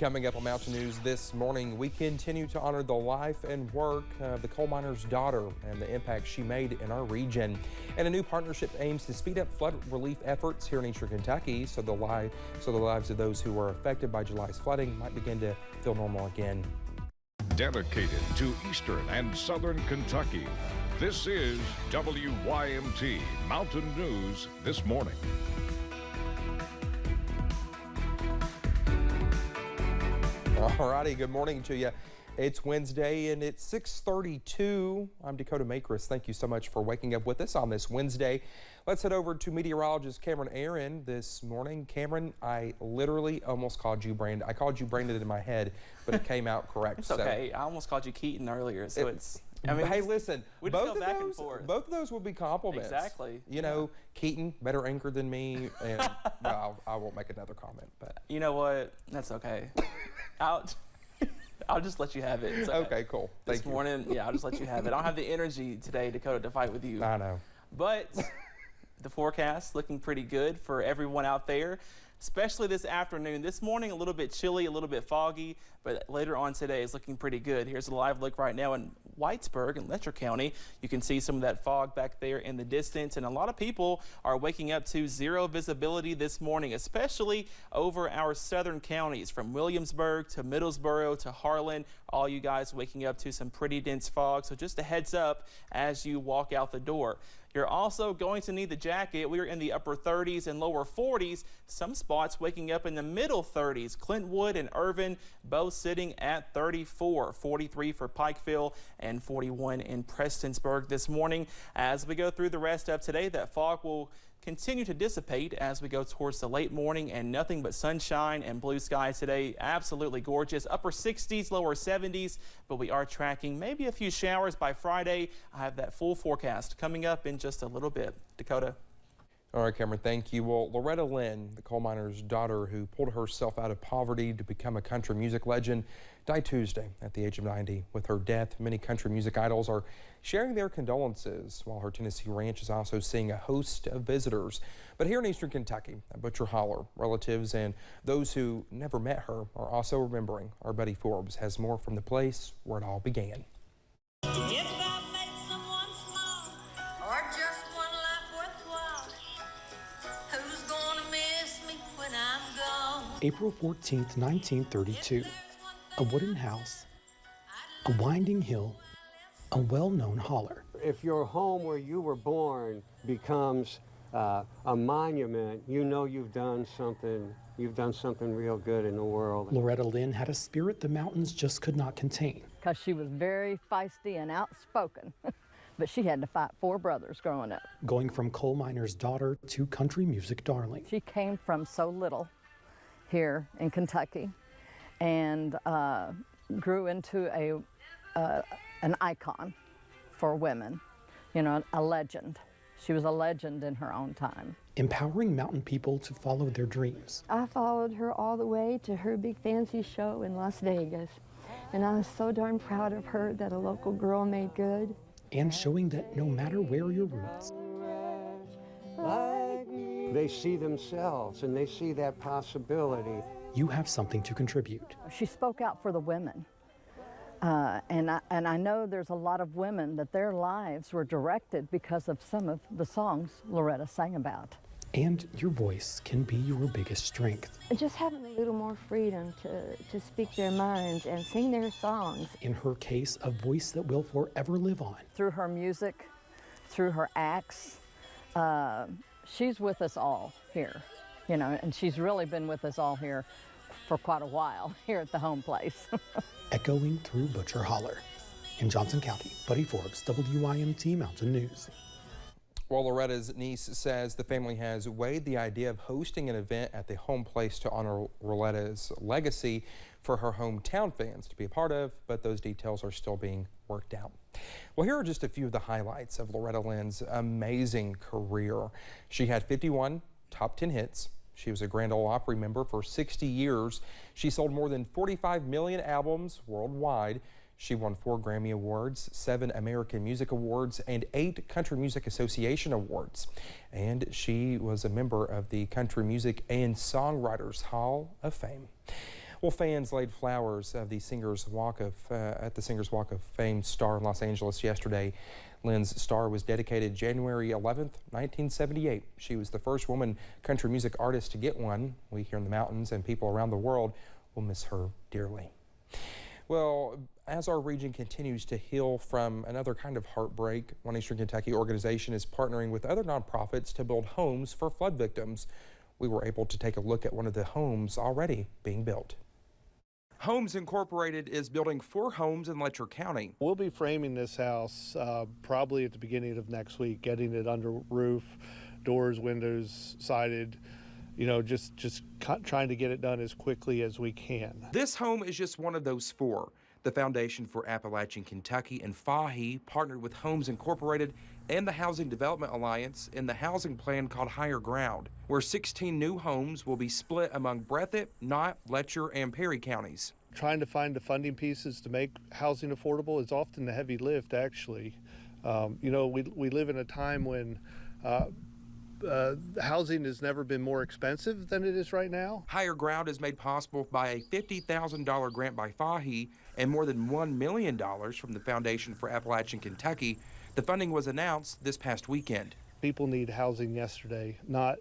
Coming up on Mountain News this morning, we continue to honor the life and work of the coal miner's daughter and the impact she made in our region. And a new partnership aims to speed up flood relief efforts here in eastern Kentucky so the lives of those who were affected by July's flooding might begin to feel normal again. Dedicated to eastern and southern Kentucky, this is WYMT Mountain News this morning. Alrighty, good morning to you. It's Wednesday and it's 6:32. I'm Dakota Makris. Thank you so much for waking up with us on this Wednesday. Let's head over to meteorologist Cameron Aaron this morning. Cameron, I literally almost called you Brandon. I called you Brandon in my head, but it came out correct. It's okay. I almost called you Keaton earlier, so I mean, hey, listen, we both of those would be compliments. Exactly. You know, Keaton, better anchor than me, and well, I won't make another comment. But you know what? That's okay. I'll just let you have it. Okay, cool. This morning, yeah, I'll just let you have it. I don't have the energy today, Dakota, to fight with you. I know. But the forecast looking pretty good for everyone out there, especially this afternoon. This morning, a little bit chilly, a little bit foggy, but later on today is looking pretty good. Here's a live look right now in Whitesburg in Letcher County. You can see some of that fog back there in the distance, and a lot of people are waking up to zero visibility this morning, especially over our southern counties from Williamsburg to Middlesboro to Harlan. All you guys waking up to some pretty dense fog, so just a heads up as you walk out the door. You're also going to need the jacket. We are in the upper 30s and lower 40s. Some spots waking up in the middle 30s. Clintwood and Irvin both sitting at 34, 43 for Pikeville, and 41 in Prestonsburg this morning. As we go through the rest of today, that fog will continue to dissipate as we go towards the late morning, and nothing but sunshine and blue skies today. Absolutely gorgeous. Upper 60s, lower 70s, but we are tracking maybe a few showers by Friday. I have that full forecast coming up in just a little bit. Dakota. All right, Cameron, thank you. Well, Loretta Lynn, the coal miner's daughter who pulled herself out of poverty to become a country music legend, died Tuesday at the age of 90. With her death, many country music idols are sharing their condolences, while her Tennessee ranch is also seeing a host of visitors. But here in eastern Kentucky, at Butcher Holler, relatives and those who never met her are also remembering. Our buddy Forbes has more from the place where it all began. April 14th, 1932. A wooden house, a winding hill, a well-known holler. If your home where you were born becomes a monument, you know you've done something real good in the world. Loretta Lynn had a spirit the mountains just could not contain. Because she was very feisty and outspoken, but she had to fight 4 brothers growing up. Going from coal miner's daughter to country music darling. She came from so little here in Kentucky and grew into an icon for women, you know, a legend. She was a legend in her own time. Empowering mountain people to follow their dreams. I followed her all the way to her big fancy show in Las Vegas, and I was so darn proud of her that a local girl made good. And showing that no matter where your roots, they see themselves and they see that possibility. You have something to contribute. She spoke out for the women. And I know there's a lot of women that their lives were directed because of some of the songs Loretta sang about. And your voice can be your biggest strength. Just having a little more freedom to speak their minds and sing their songs. In her case, a voice that will forever live on. Through her music, through her acts, she's with us all here, you know, and she's really been with us all here for quite a while here at the home place. Echoing through Butcher Holler. In Johnson County, Buddy Forbes, WYMT Mountain News. Well, Loretta's niece says the family has weighed the idea of hosting an event at the home place to honor Loretta's legacy for her hometown fans to be a part of, but those details are still being worked out. Well, here are just a few of the highlights of Loretta Lynn's amazing career. She had 51 top 10 hits. She was a Grand Ole Opry member for 60 years. She sold more than 45 million albums worldwide. She won 4 Grammy Awards, 7 American Music Awards, and 8 Country Music Association Awards. And she was a member of the Country Music and Songwriters Hall of Fame. Well, fans laid flowers of the Singers Walk of at the Singers Walk of Fame star in Los Angeles yesterday. Lynn's star was dedicated January 11th, 1978. She was the first woman country music artist to get one. We here in the mountains and people around the world will miss her dearly. Well, as our region continues to heal from another kind of heartbreak, one Eastern Kentucky organization is partnering with other nonprofits to build homes for flood victims. We were able to take a look at one of the homes already being built. Homes Incorporated is building 4 homes in Letcher County. We'll be framing this house probably at the beginning of next week, getting it under roof, doors, windows, sided, you know, just trying to get it done as quickly as we can. This home is just one of those 4. The Foundation for Appalachian Kentucky and FAHI partnered with Homes Incorporated and the Housing Development Alliance in the housing plan called Higher Ground, where 16 new homes will be split among Breathitt, Knott, Letcher, and Perry counties. Trying to find the funding pieces to make housing affordable is often the heavy lift, actually. You know, we live in a time when housing has never been more expensive than it is right now. Higher Ground is made possible by a $50,000 grant by FAHI and more than $1 million from the Foundation for Appalachian Kentucky. The funding was announced this past weekend. People need housing yesterday, not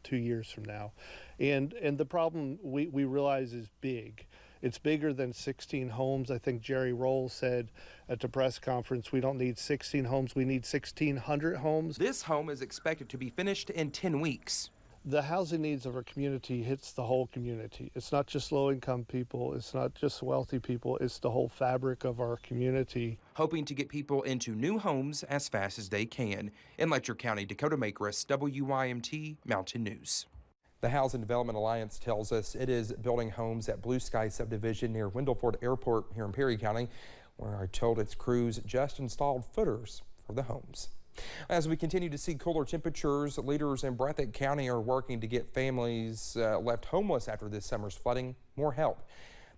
2 years from now. And the problem we realize is big. It's bigger than 16 homes. I think Jerry Roll said at the press conference, we don't need 16 homes, we need 1,600 homes. This home is expected to be finished in 10 weeks. The housing needs of our community hits the whole community. It's not just low-income people, it's not just wealthy people, it's the whole fabric of our community. Hoping to get people into new homes as fast as they can. In Letcher County, Dakota Makris, WYMT Mountain News. The Housing Development Alliance tells us it is building homes at Blue Sky subdivision near Wendell-Ford Airport here in Perry County, where I told its crews just installed footers for the homes. As we continue to see cooler temperatures, leaders in Breathitt County are working to get families left homeless after this summer's flooding more help.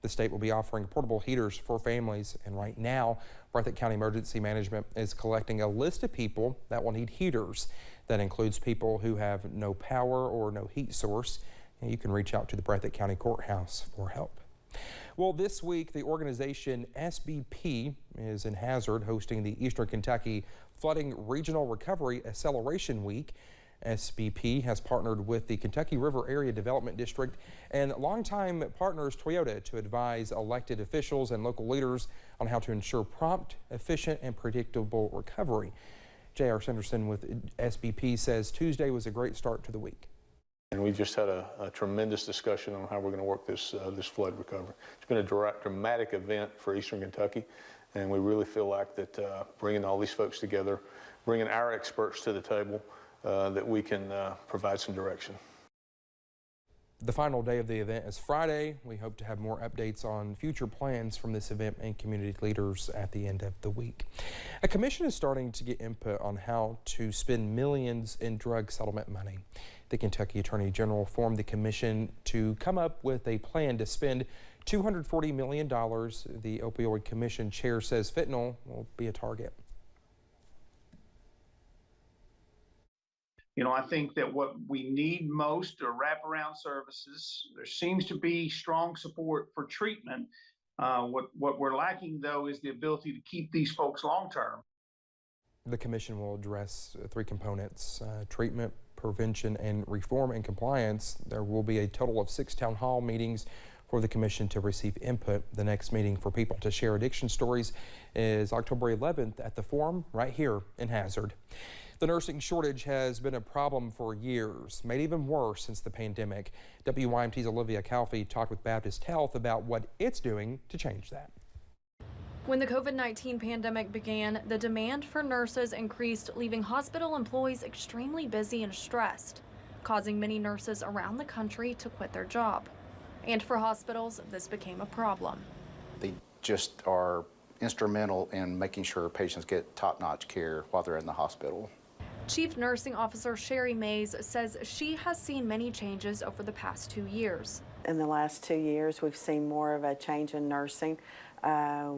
The state will be offering portable heaters for families, and right now, Breathitt County Emergency Management is collecting a list of people that will need heaters. That includes people who have no power or no heat source. And you can reach out to the Breathitt County Courthouse for help. Well, this week, the organization SBP is in Hazard hosting the Eastern Kentucky Flooding Regional Recovery Acceleration Week. SBP has partnered with the Kentucky River Area Development District and longtime partners Toyota to advise elected officials and local leaders on how to ensure prompt, efficient, and predictable recovery. J.R. Sanderson with SBP says Tuesday was a great start to the week. And we've just had a tremendous discussion on how we're going to work this flood recovery. It's been a dramatic event for Eastern Kentucky, and we really feel like that bringing all these folks together, bringing our experts to the table, that we can provide some direction. The final day of the event is Friday. We hope to have more updates on future plans from this event and community leaders at the end of the week. A commission is starting to get input on how to spend millions in drug settlement money. The Kentucky Attorney General formed the commission to come up with a plan to spend $240 million. The Opioid Commission chair says fentanyl will be a target. You know, I think that what we need most are wraparound services. There seems to be strong support for treatment. What we're lacking, though, is the ability to keep these folks long-term. The commission will address 3 components: treatment, prevention, and reform and compliance. There will be a total of 6 town hall meetings for the commission to receive input. The next meeting for people to share addiction stories is October 11th at the Forum right here in Hazard. The nursing shortage has been a problem for years, made even worse since the pandemic. WYMT's Olivia Calfee talked with Baptist Health about what it's doing to change that. When the COVID-19 pandemic began, the demand for nurses increased, leaving hospital employees extremely busy and stressed, causing many nurses around the country to quit their job. And for hospitals, this became a problem. They just are instrumental in making sure patients get top-notch care while they're in the hospital. Chief Nursing Officer Sherry Mays says she has seen many changes over the past 2 years. In the last 2 years, we've seen more of a change in nursing.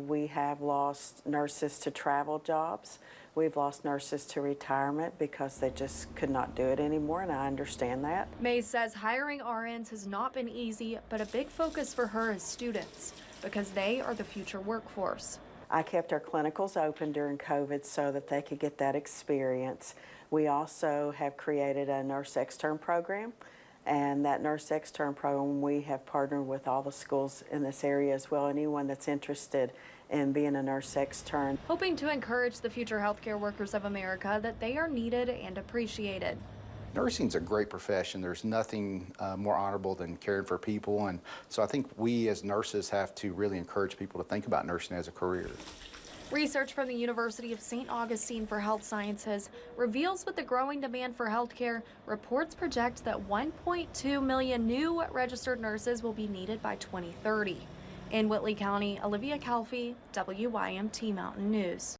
We have lost nurses to travel jobs. We've lost nurses to retirement because they just could not do it anymore, and I understand that. Mays says hiring RNs has not been easy, but a big focus for her is students, because they are the future workforce. I kept our clinicals open during COVID so that they could get that experience. We also have created a nurse extern program, and that nurse extern program, we have partnered with all the schools in this area as well, anyone that's interested in being a nurse extern. Hoping to encourage the future healthcare workers of America that they are needed and appreciated. Nursing's a great profession. There's nothing more honorable than caring for people, and so I think we as nurses have to really encourage people to think about nursing as a career. Research from the University of St. Augustine for Health Sciences reveals with the growing demand for healthcare, reports project that 1.2 million new registered nurses will be needed by 2030. In Whitley County, Olivia Calfee, WYMT Mountain News.